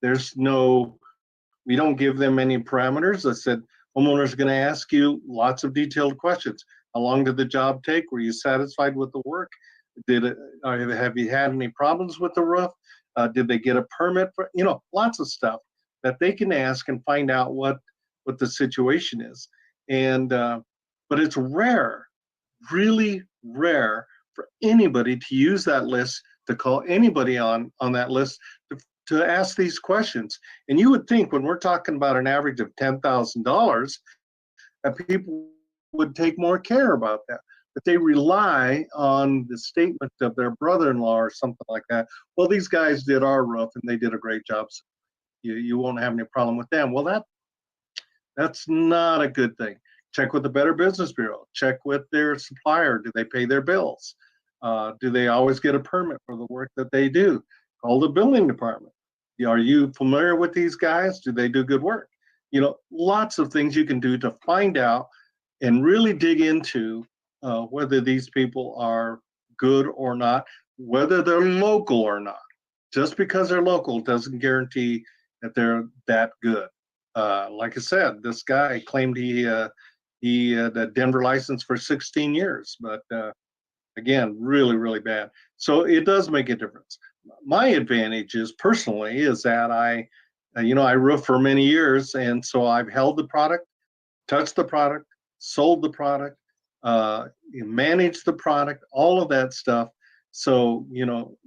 There's no, we don't give them any parameters. I said, homeowners are going to ask you lots of detailed questions. How long did the job take? Were you satisfied with the work? Have you had any problems with the roof? Did they get a permit for, lots of stuff that they can ask and find out what the situation is. And but it's rare, really rare, for anybody to use that list, to call anybody on that list to ask these questions. And you would think, when we're talking about an average of $10,000, that people would take more care about that. But they rely on the statement of their brother-in-law or something like that. Well, these guys did our roof and they did a great job, so you won't have any problem with them. Well, that's not a good thing. Check with the Better Business Bureau. Check with their supplier. Do they pay their bills? Do they always get a permit for the work that they do? Call the building department. Are you familiar with these guys? Do they do good work? Lots of things you can do to find out and really dig into whether these people are good or not, whether they're local or not. Just because they're local doesn't guarantee that they're that good. Like I said, this guy claimed he had a Denver license for 16 years, but again, really, really bad. So it does make a difference. My advantage is that I roof for many years, and so I've held the product, touched the product, sold the product, managed the product, all of that stuff. So,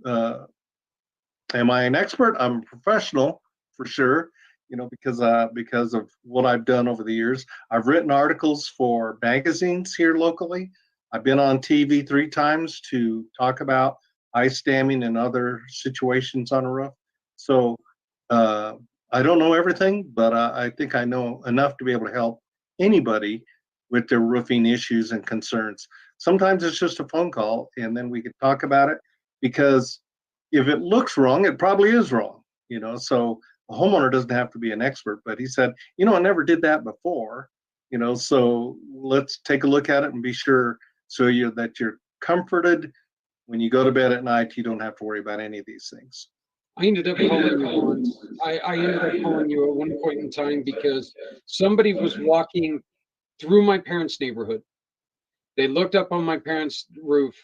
am I an expert? I'm a professional for sure, because of what I've done over the years. I've written articles for magazines here locally. I've been on TV 3 times to talk about ice damming and other situations on a roof. So I don't know everything, but I think I know enough to be able to help anybody with their roofing issues and concerns. Sometimes it's just a phone call, and then we can talk about it, because if it looks wrong, it probably is wrong. So a homeowner doesn't have to be an expert, but he said, I never did that before. So let's take a look at it and be sure that you're comforted when you go to bed at night. You don't have to worry about any of these things. I ended up calling you once. I ended up calling you at one point in time because somebody was walking through my parents' neighborhood. They looked up on my parents' roof,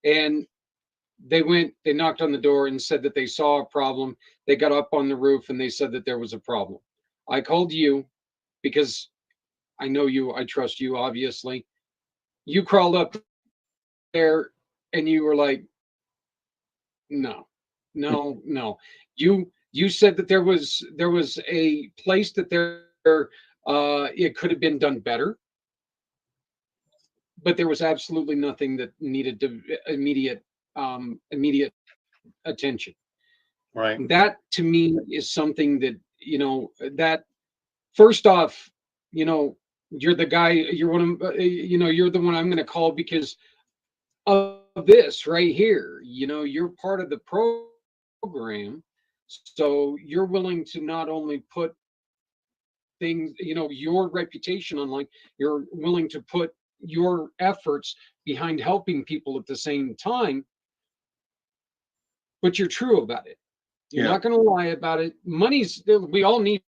and they knocked on the door and said that they saw a problem. They got up on the roof and they said that there was a problem. I called you because I know you, I trust you, obviously. You crawled up there and you were like, no. You said that there was a place that it could have been done better, but there was absolutely nothing that needed immediate attention. Right. That to me is something that, that first off, you're the guy, you're you're the one I'm going to call because of this right here. You're part of the program, so you're willing to not only put things, your reputation online, you're willing to put your efforts behind helping people at the same time, but you're true about it. You're not going to lie about it. We all need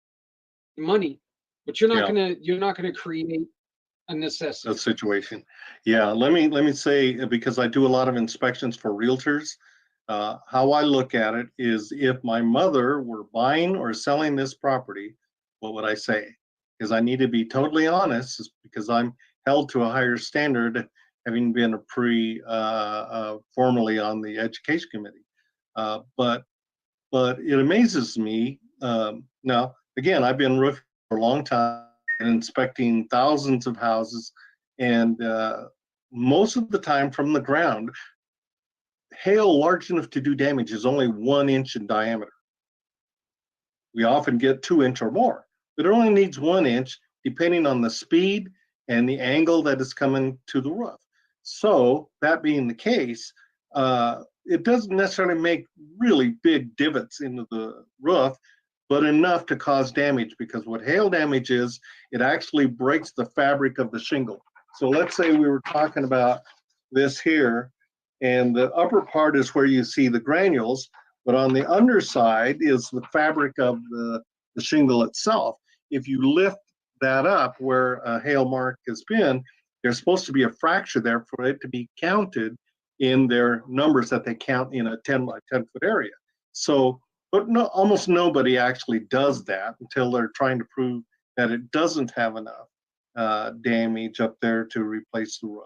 money, but you're not going to create a necessity. A situation. Yeah. Let me say, because I do a lot of inspections for realtors, how I look at it is, if my mother were buying or selling this property, what would I say? Because I need to be totally honest, because I'm held to a higher standard, having been formally on the education committee. But it amazes me. Now, again, I've been roofing for a long time and inspecting thousands of houses, and most of the time from the ground, hail large enough to do damage is only 1 inch in diameter. We often get 2 inch or more, but it only needs 1 inch, depending on the speed and the angle that is coming to the roof. So that being the case, it doesn't necessarily make really big divots into the roof, but enough to cause damage, because what hail damage is, it actually breaks the fabric of the shingle. So let's say we were talking about this here, and the upper part is where you see the granules. But on the underside is the fabric of the shingle itself. If you lift that up where a hail mark has been, there's supposed to be a fracture there for it to be counted in their numbers that they count in a 10 by 10 foot area. So, but no, almost nobody actually does that until they're trying to prove that it doesn't have enough damage up there to replace the roof.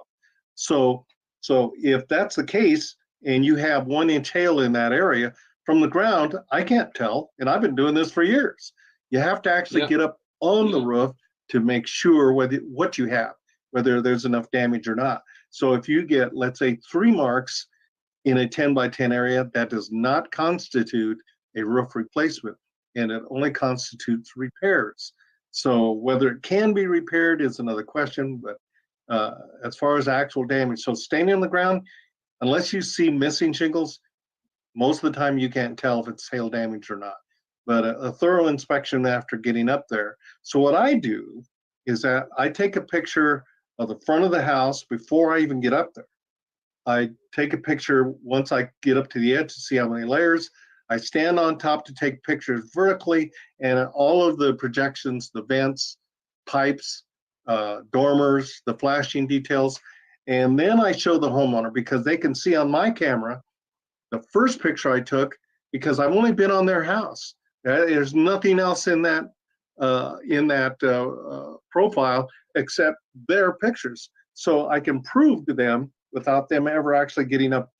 So if that's the case, and you have 1 inch hail in that area from the ground, I can't tell, and I've been doing this for years. You have to actually get up on the roof to make sure what you have, whether there's enough damage or not. So if you get, let's say, 3 marks in a 10 by 10 area, that does not constitute a roof replacement, and it only constitutes repairs. So whether it can be repaired is another question, but as far as actual damage, so staying in the ground, unless you see missing shingles, most of the time you can't tell if it's hail damage or not. But a thorough inspection after getting up there. So what I do is that I take a picture of the front of the house before I even get up there. I take a picture once I get up to the edge to see how many layers. I stand on top to take pictures vertically, and all of the projections, the vents, pipes, dormers, the flashing details. And then I show the homeowner, because they can see on my camera the first picture I took, because I've only been on their house. There's nothing else in that profile except their pictures. So I can prove to them, without them ever actually getting up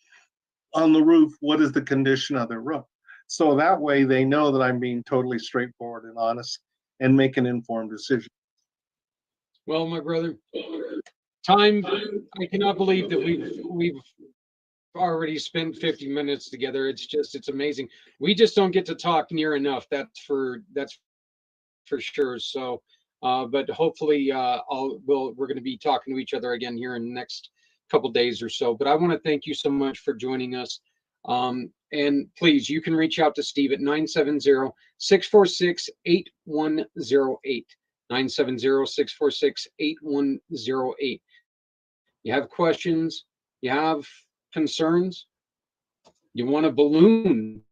on the roof, what is the condition of their roof. So that way they know that I'm being totally straightforward and honest and make an informed decision. Well, my brother, time, I cannot believe that we've already spent 50 minutes together. It's amazing. We just don't get to talk near enough. That's for sure. So, but hopefully, we're going to be talking to each other again here in the next couple days or so. But I want to thank you so much for joining us. And please, you can reach out to Steve at 970-646-8108. 970-646-8108. You have questions, you have concerns, you want a balloon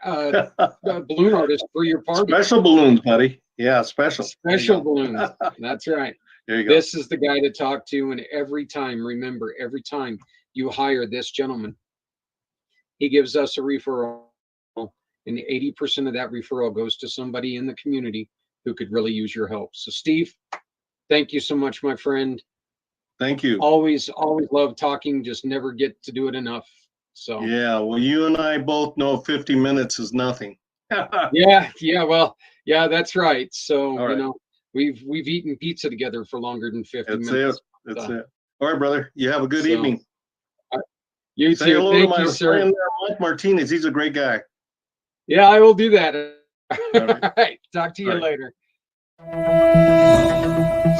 artist for your party. Special balloons, buddy. Yeah, special balloons. That's right. There you go. This is the guy to talk to. And every time, remember, every time you hire this gentleman, he gives us a referral, and 80% of that referral goes to somebody in the community who could really use your help. So Steve, thank you so much, my friend. Thank you. Always love talking, just never get to do it enough. So yeah, well, you and I both know 50 minutes is nothing. yeah, well, yeah, that's right. So right. You know, we've eaten pizza together for longer than 50 minutes. That's it. All right, brother. You have a good evening. You Say too. hello Thank to my you, sir. friend Mike Martinez. He's a great guy. Yeah, I will do that. All right. Talk to you later.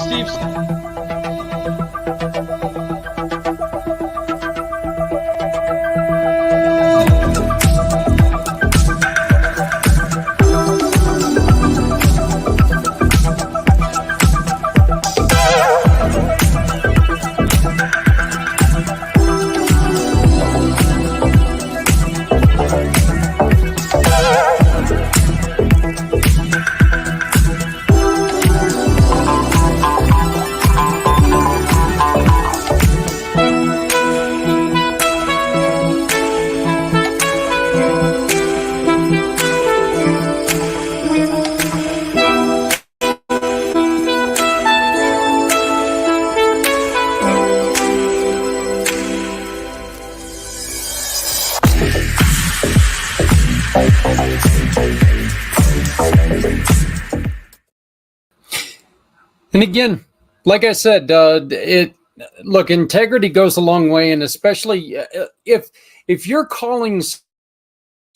Steve. And again, like I said, look, integrity goes a long way, and especially if you're calling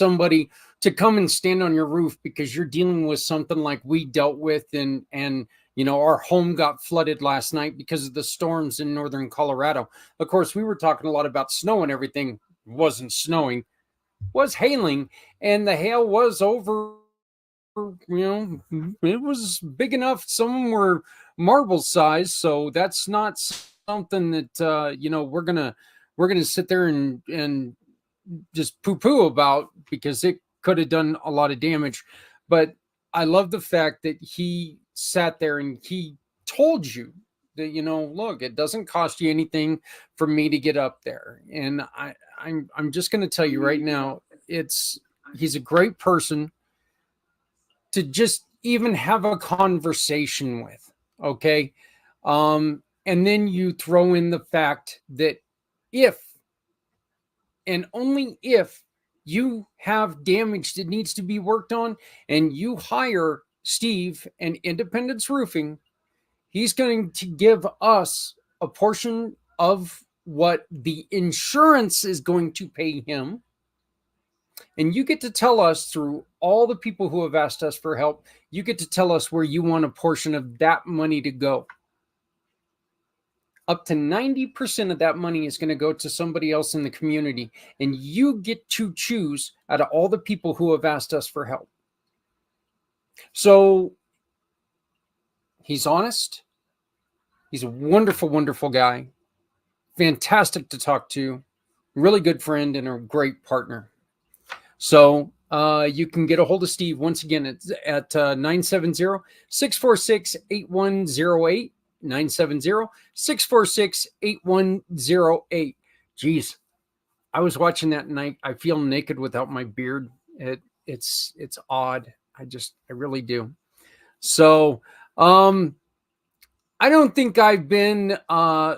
somebody to come and stand on your roof because you're dealing with something like we dealt with, and you know, our home got flooded last night because of the storms in northern Colorado. Of course, we were talking a lot about snow and everything. It wasn't snowing, was hailing, and the hail was over. You know, it was big enough. Some were marble size, so that's not something that you know, we're gonna sit there and just poo-poo about, because it could have done a lot of damage. But I love the fact that he sat there and he told you that, look, it doesn't cost you anything for me to get up there. And I'm just going to tell you right now, he's a great person to just even have a conversation with. Okay. And then you throw in the fact that if, and only if, you have damage that needs to be worked on and you hire Steve and Independence Roofing, he's going to give us a portion of what the insurance is going to pay him. And you get to tell us, through all the people who have asked us for help, you get to tell us where you want a portion of that money to go. Up to 90% of that money is going to go to somebody else in the community. And you get to choose out of all the people who have asked us for help. So he's honest. He's a wonderful, wonderful guy. Fantastic to talk to. Really good friend and a great partner. So you can get a hold of Steve once again at 970-646-8108. 970-646-8108. Geez, I was watching that and I feel naked without my beard. It's odd. I really do. So I don't think I've been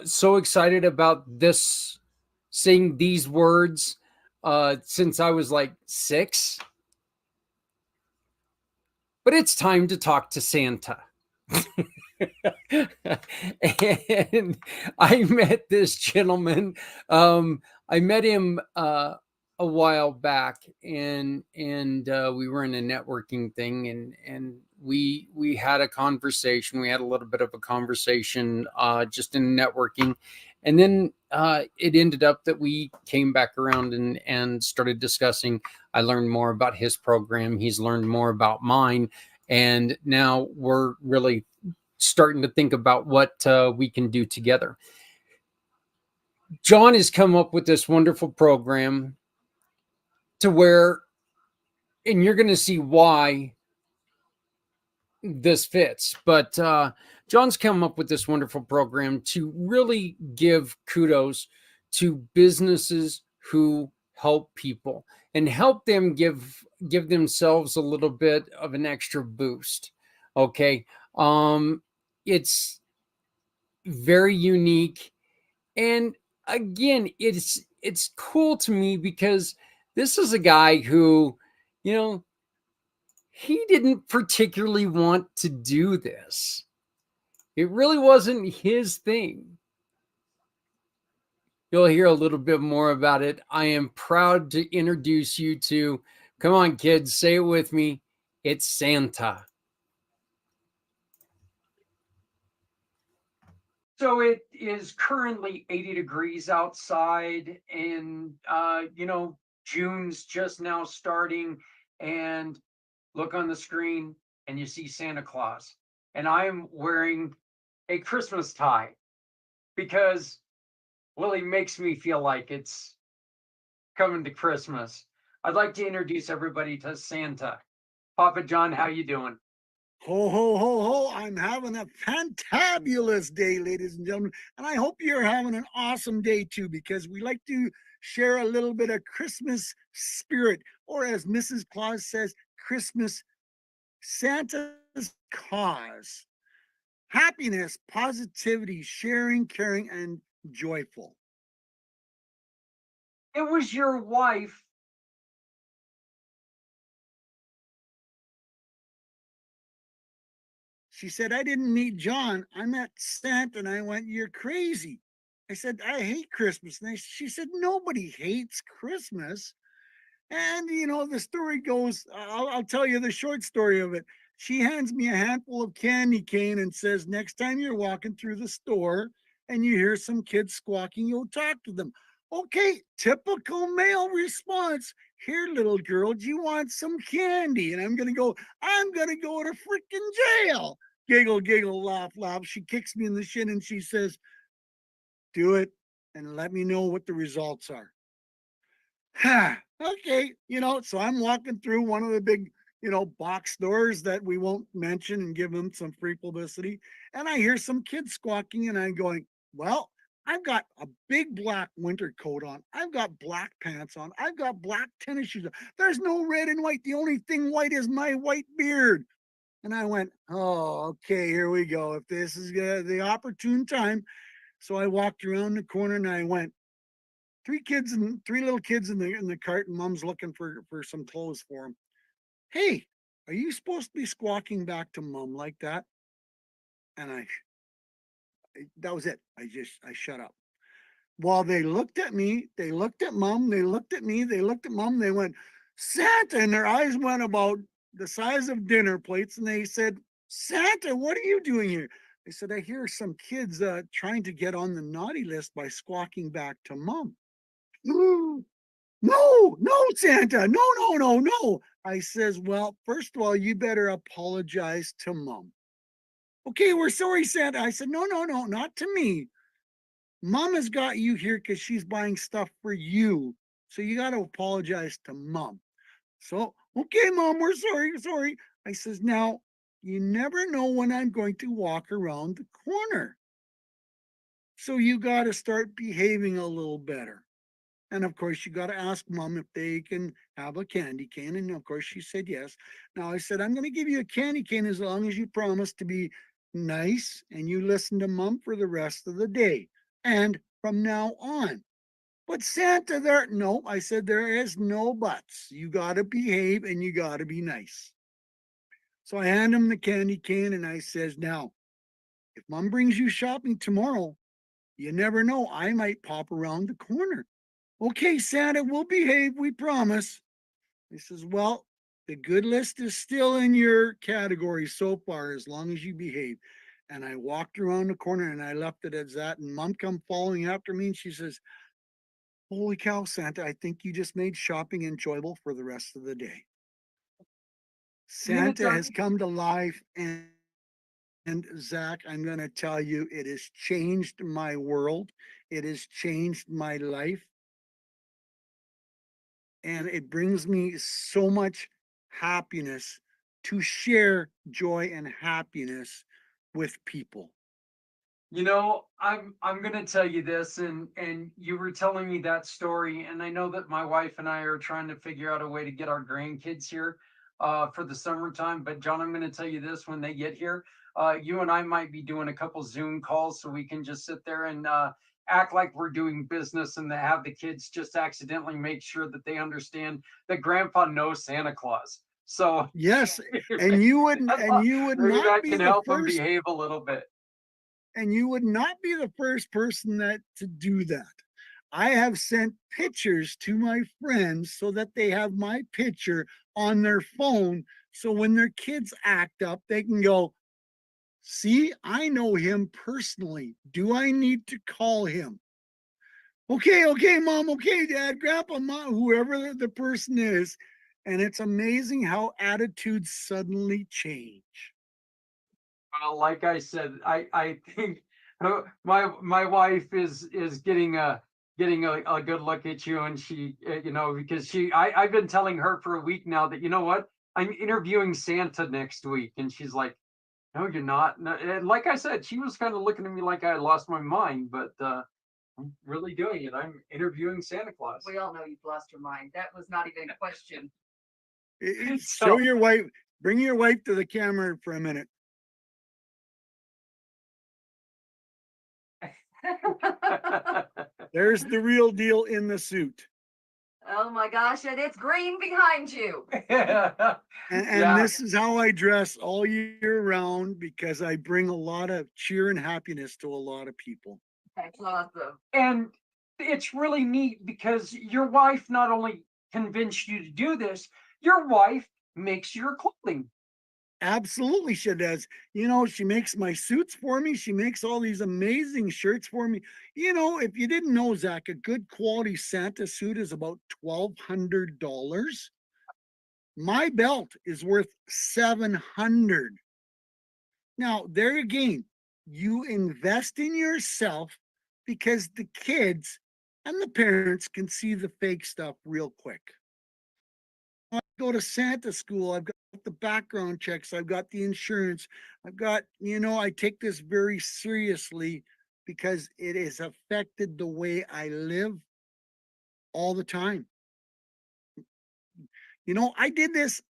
so excited about this, saying these words, since I was like 6. But it's time to talk to Santa. And I met this gentleman. I met him a while back, and we were in a networking thing, and we had a conversation. We had a little bit of a conversation just in networking, and then it ended up that we came back around and started discussing. I learned more about his program. He's learned more about mine. And now we're really starting to think about what we can do together. John has come up with this wonderful program to where, and you're going to see why this fits, but John's come up with this wonderful program to really give kudos to businesses who help people and help them give themselves a little bit of an extra boost. Okay. It's very unique. And again, it's cool to me because this is a guy who, he didn't particularly want to do this. It really wasn't his thing. You'll hear a little bit more about it. I am proud to introduce you to, come on, kids, say it with me. It's Santa. So it is currently 80 degrees outside, and June's just now starting, and look on the screen and you see Santa Claus. And I'm wearing a Christmas tie because, well, he makes me feel like it's coming to Christmas. I'd like to introduce everybody to Santa. Papa John, how you doing? Ho, ho, ho, ho. I'm having a fantabulous day, ladies and gentlemen. And I hope you're having an awesome day too, because we like to share a little bit of Christmas spirit, or as Mrs. Claus says, Christmas Santa's cause. Happiness, positivity, sharing, caring, and joyful. It was your wife. She said, I didn't meet John. I met Santa. And I went, you're crazy. I said, I hate Christmas. And she said, nobody hates Christmas. And, the story goes, I'll tell you the short story of it. She hands me a handful of candy cane and says, next time you're walking through the store and you hear some kids squawking, you'll talk to them. Okay, typical male response. Here, little girl, do you want some candy? And I'm going to go to freaking jail. Giggle, giggle, laugh, laugh. She kicks me in the shin and she says, do it and let me know what the results are. Okay, so I'm walking through one of the big, box stores that we won't mention and give them some free publicity. And I hear some kids squawking, and I'm going, well, I've got a big black winter coat on. I've got black pants on. I've got black tennis shoes on. There's no red and white. The only thing white is my white beard. And I went, oh, okay, here we go. If this is the opportune time. So I walked around the corner and I went, three little kids in the cart, and mom's looking for some clothes for them. Hey, are you supposed to be squawking back to mom like that? And that was it. I shut up. While they looked at me, they looked at mom, they looked at me, they looked at mom, they went, Santa, and their eyes went about the size of dinner plates, and they said, Santa, what are you doing here? They said, I hear some kids trying to get on the naughty list by squawking back to mom. No, no, Santa, no. I says, well, first of all, you better apologize to mom. Okay, we're sorry, Santa. I said, no, not to me. Mom has got you here because she's buying stuff for you. So you got to apologize to mom. So, okay, mom, we're sorry. I says, now, you never know when I'm going to walk around the corner. So you got to start behaving a little better. And of course, you got to ask mom if they can have a candy cane. And of course, she said yes. Now I said, I'm going to give you a candy cane as long as you promise to be nice and you listen to mom for the rest of the day and from now on. But Santa, no, I said, there is no buts. You got to behave and you got to be nice. So I hand him the candy cane and I says, now, if mom brings you shopping tomorrow, you never know. I might pop around the corner. Okay, Santa, we'll behave, we promise. He says, well, the good list is still in your category so far, as long as you behave. And I walked around the corner and I left it as that. And mom come following after me and she says, holy cow, Santa, I think you just made shopping enjoyable for the rest of the day. Santa has come to life, and Zach, I'm going to tell you, it has changed my world. It has changed my life. And it brings me so much happiness to share joy and happiness with people. I'm gonna tell you this, and you were telling me that story, and I know that my wife and I are trying to figure out a way to get our grandkids here for the summertime. But John, I'm gonna tell you this: when they get here, you and I might be doing a couple Zoom calls so we can just sit there and act like we're doing business, and to have the kids just accidentally make sure that they understand that Grandpa knows Santa Claus. So yes, and you would maybe not that be can the help them first, behave a little bit. and you would not be the first person to do that. I have sent pictures to my friends so that they have my picture on their phone. So when their kids act up, they can go, see, I know him personally. Do I need to call him? Okay, mom, okay, dad, grandpa, mom, whoever the person is. And it's amazing how attitudes suddenly change. Well, like I said, I think my wife is getting a good look at you, and she because I've been telling her for a week now that, you know what, I'm interviewing Santa next week, and she's like, no, you're not. No, and like I said, she was kind of looking at me like I had lost my mind, but I'm really doing it. I'm interviewing Santa Claus. We all know you've lost your mind. That was not even a question. Show your wife, bring your wife to the camera for a minute. There's the real deal in the suit. Oh my gosh, and it's green behind you. And this is how I dress all year round, because I bring a lot of cheer and happiness to a lot of people. That's awesome. And it's really neat because your wife not only convinced you to do this, your wife makes your clothing. Absolutely, she does. She makes my suits for me. She makes all these amazing shirts for me. If you didn't know, Zach, a good quality Santa suit is about $1,200. My belt is worth $700. Now, there again, you invest in yourself, because the kids, and the parents can see the fake stuff real quick. I go to Santa school, I've got the background checks, I've got the insurance, I've got, I take this very seriously because it has affected the way I live all the time. I did this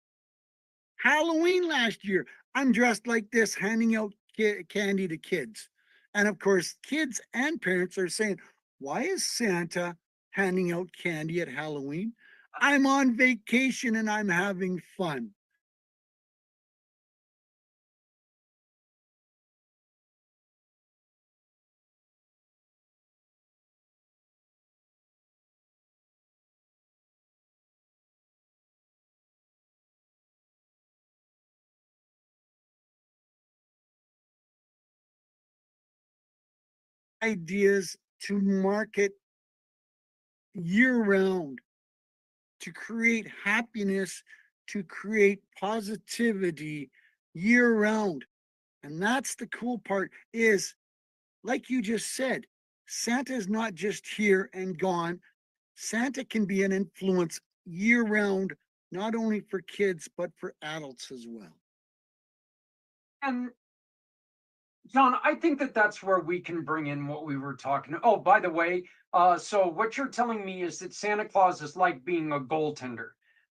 Halloween last year. I'm dressed like this, handing out candy to kids. And of course, kids and parents are saying, why is Santa handing out candy at Halloween? I'm on vacation and I'm having fun. Ideas to market year round, to create happiness, to create positivity year round. And that's the cool part is, like you just said, Santa is not just here and gone. Santa can be an influence year round, not only for kids, but for adults as well. And John, I think that that's where we can bring in what we were talking. Oh, by the way, so what you're telling me is that Santa Claus is like being a goaltender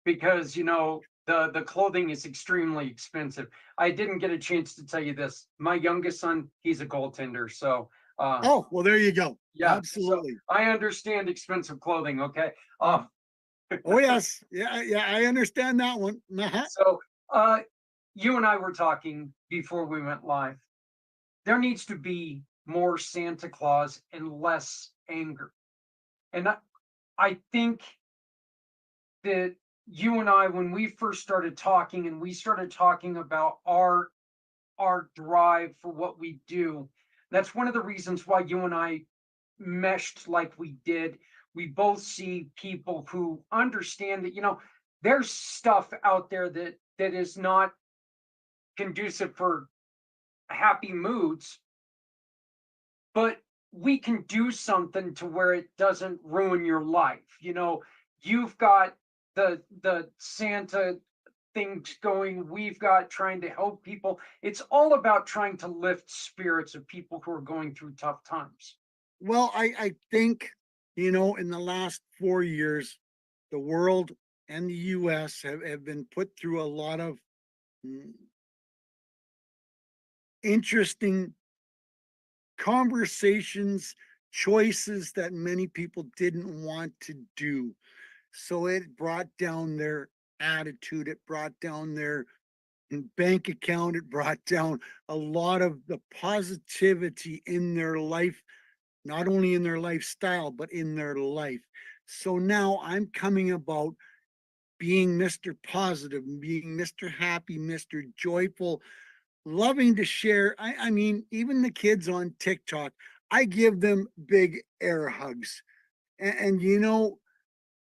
because the clothing is extremely expensive. I didn't get a chance to tell you this. My youngest son, he's a goaltender. So Oh, well, there you go. yeah, Absolutely. so I understand expensive clothing. Okay. Oh, yes. Yeah, I understand that one. Uh-huh. So you and I were talking before we went live. There needs to be more Santa Claus and less anger. And I think that you and I, when we first started talking and we started talking about our drive for what we do, that's one of the reasons why you and I meshed like we did. We both see people who understand that, there's stuff out there that is not conducive for happy moods, but we can do something to where it doesn't ruin your life. You've got the Santa things going, we've got trying to help people. It's all about trying to lift spirits of people who are going through tough times. Well, I think, in the last 4 years, the world and the US have been put through a lot of interesting conversations, choices that many people didn't want to do. So it brought down their attitude, it brought down their bank account, it brought down a lot of the positivity in their life, not only in their lifestyle, but in their life. So now I'm coming about being Mr. Positive, being Mr. Happy, Mr. Joyful, loving to share. I mean, even the kids on TikTok, I give them big air hugs. And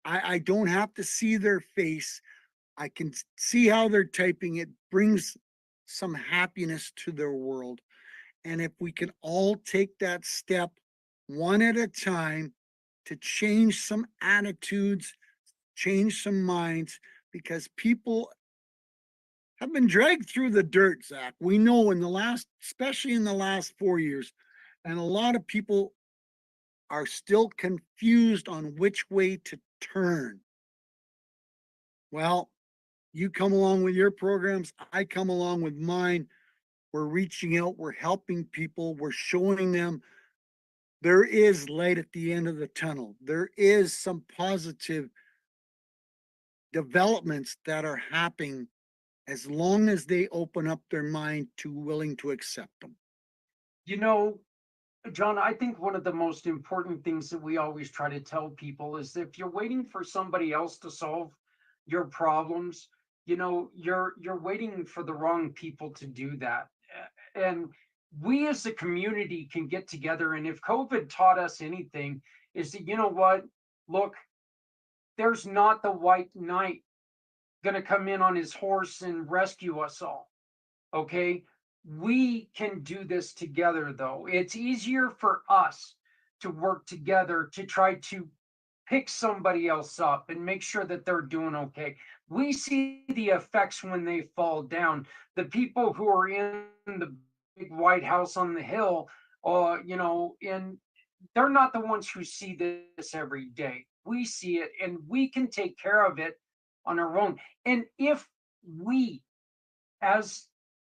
I don't have to see their face. I can see how they're typing. It brings some happiness to their world. And if we can all take that step one at a time to change some attitudes, change some minds, because people have been dragged through the dirt, Zach. We know especially in the last 4 years, and a lot of people are still confused on which way to turn. Well, you come along with your programs, I come along with mine. We're reaching out, we're helping people, we're showing them there is light at the end of the tunnel. There is some positive developments that are happening as long as they open up their mind to willing to accept them. You know, John, I think one of the most important things that we always try to tell people is that if you're waiting for somebody else to solve your problems, you're waiting for the wrong people to do that. And we as a community can get together. And if COVID taught us anything, is that, you know what? Look, there's not the white knight going to come in on his horse and rescue us all. Okay. We can do this together, though. It's easier for us to work together to try to pick somebody else up and make sure that they're doing okay. We see the effects when they fall down. The people who are in the big White House on the Hill, and they're not the ones who see this every day. We see it and we can take care of it on our own. And if we, as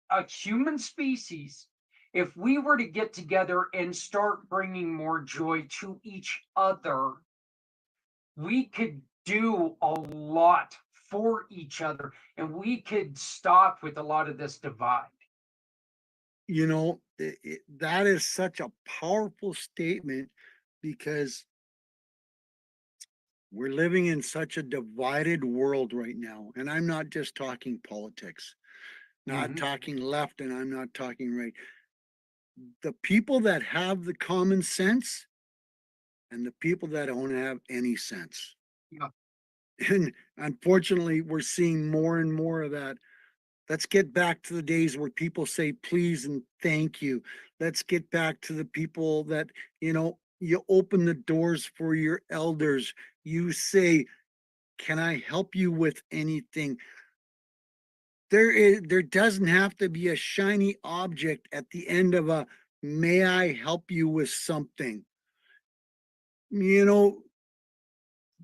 a human species, if we were to get together and start bringing more joy to each other, we could do a lot for each other and we could stop with a lot of this divide. That is such a powerful statement because we're living in such a divided world right now. And I'm not just talking politics, not talking left, and I'm not talking right. The people that have the common sense and the people that don't have any sense. Yeah. And unfortunately, we're seeing more and more of that. Let's get back to the days where people say please and thank you. Let's get back to the people that, you open the doors for your elders. You say, can I help you with anything? There doesn't have to be a shiny object at the end of a, may I help you with something?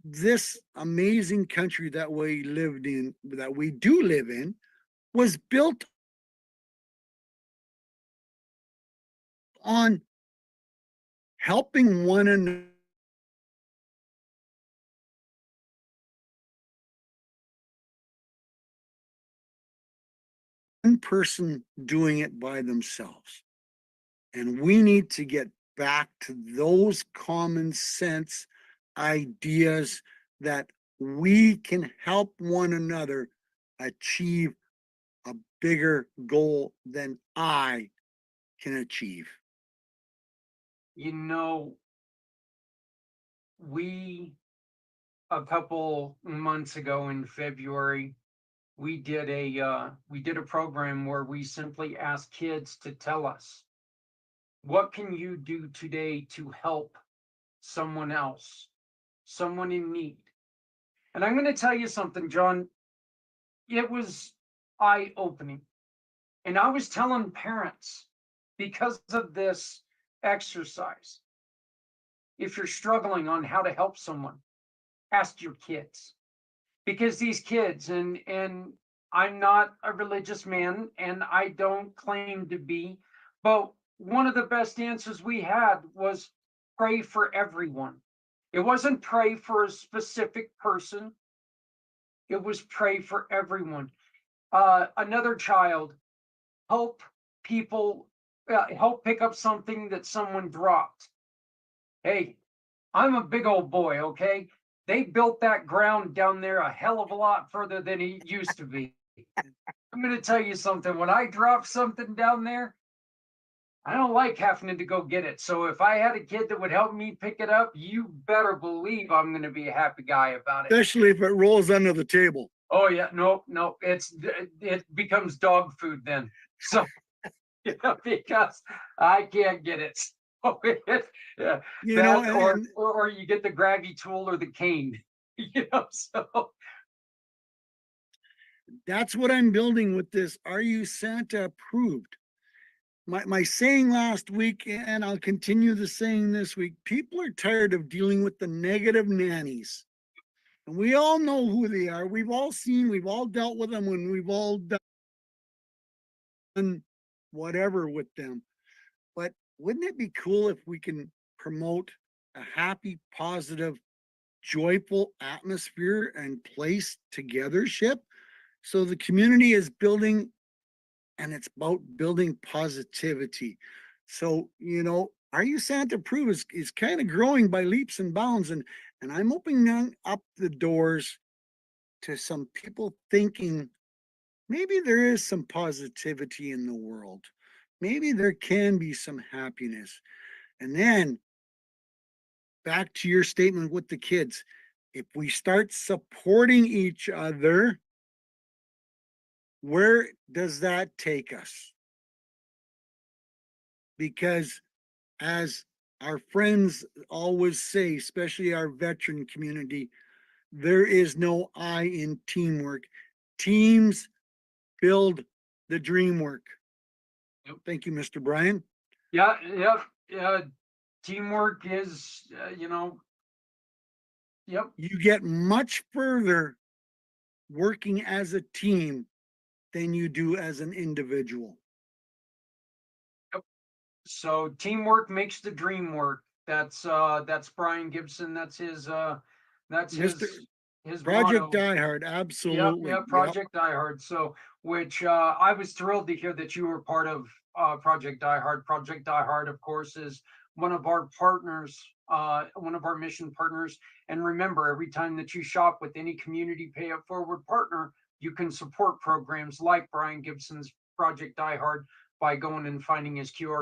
This amazing country that we do live in, was built on helping one another. One person doing it by themselves. And we need to get back to those common sense ideas that we can help one another achieve a bigger goal than I can achieve. We, a couple months ago in February, we did a program where we simply asked kids to tell us, what can you do today to help someone else, someone in need? And I'm going to tell you something, John, it was eye-opening. And I was telling parents, because of this exercise, if you're struggling on how to help someone, ask your kids. Because these kids, and I'm not a religious man and I don't claim to be, but one of the best answers we had was pray for everyone. It wasn't pray for a specific person. It was pray for everyone. Another child, help people, help pick up something that someone dropped. Hey, I'm a big old boy, okay? They built that ground down there a hell of a lot further than it used to be. I'm going to tell you something. When I drop something down there, I don't like having to go get it. So if I had a kid that would help me pick it up, you better believe I'm going to be a happy guy about it. Especially if it rolls under the table. Oh yeah, no, it becomes dog food then. So because I can't get it. So yeah, or you get the gravity tool or the cane. So that's what I'm building with this. Are you Santa approved? My saying last week, and I'll continue the saying this week, people are tired of dealing with the negative nannies. And we all know who they are. We've all dealt with them when we've all done whatever with them. But wouldn't it be cool if we can promote a happy, positive, joyful atmosphere and place togethership? So the community is building, and it's about building positivity. So, Are You Santa Approved is kind of growing by leaps and bounds. And I'm opening up the doors to some people thinking maybe there is some positivity in the world. Maybe there can be some happiness. And then back to your statement with the kids, if we start supporting each other, where does that take us? Because as our friends always say, especially our veteran community, there is no I in teamwork. Teams build the dream work. Yep. Thank you, Mr. Brian. Yeah, yeah. Teamwork is, yep. You get much further working as a team than you do as an individual. So teamwork makes the dream work. That's Brian Gibson. That's his Mr. his Project motto. Die Hard, Yep, absolutely. yeah, Project Die Hard. So, which I was thrilled to hear that you were part of Project Die Hard. Project Die Hard, of course, is one of our partners, one of our mission partners. And remember, every time that you shop with any community pay it forward partner, you can support programs like Brian Gibson's Project Die Hard by going and finding his QR